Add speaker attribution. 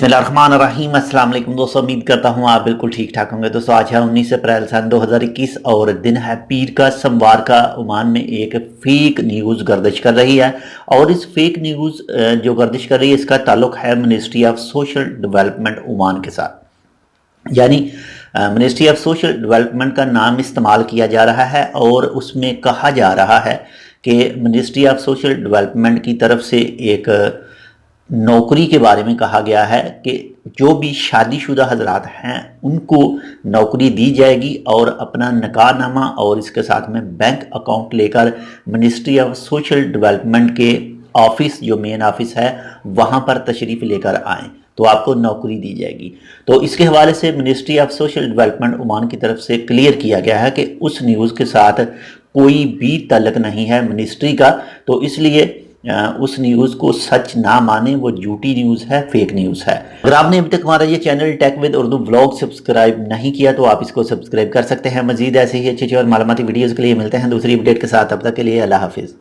Speaker 1: बिस्मिल्लाहिर्रहमानिर्रहीम। अस्सलाम वालेकुम दोस्तों, उम्मीद करता हूँ आप बिल्कुल ठीक ठाक होंगे। दोस्तों आज है 19 अप्रैल सन 2021 और दिन है पीर का, सोमवार का। ओमान में एक फेक न्यूज़ गर्दिश कर रही है और इस फेक न्यूज़ जो गर्दिश कर रही है इसका ताल्लुक है ministry of social development Oman के साथ। यानी मिनिस्ट्री ऑफ सोशल डेवलपमेंट का नाम इस्तेमाल किया जा रहा है और उसमें कहा जा रहा है कि मिनिस्ट्री ऑफ सोशल डेवलपमेंट की तरफ से एक नौकरी के बारे में कहा गया है कि जो भी शादीशुदा हजरात हैं उनको नौकरी दी जाएगी और अपना निकाहनामा और इसके साथ में बैंक अकाउंट लेकर मिनिस्ट्री ऑफ सोशल डेवलपमेंट के ऑफिस, जो मेन ऑफिस है, वहाँ पर तशरीफ़ लेकर आएँ तो आपको नौकरी दी जाएगी। तो इसके हवाले से ministry of social development Oman की तरफ से क्लियर किया गया है कि उस न्यूज़ के साथ कोई भी ताल्लुक नहीं है मिनिस्ट्री का, तो इसलिए उस न्यूज़ को सच ना माने, वो झूठी न्यूज़ है, फेक न्यूज़ है। अगर आपने अभी तक हमारा ये channel tech with Urdu vlog subscribe नहीं किया तो आप इसको सब्सक्राइब कर सकते हैं। मजीद ऐसे ही अच्छे और मालूमाती वीडियोज़ के लिए मिलते हैं दूसरी अपडेट के साथ। तब तक के लिए अल्लाह हाफिज़।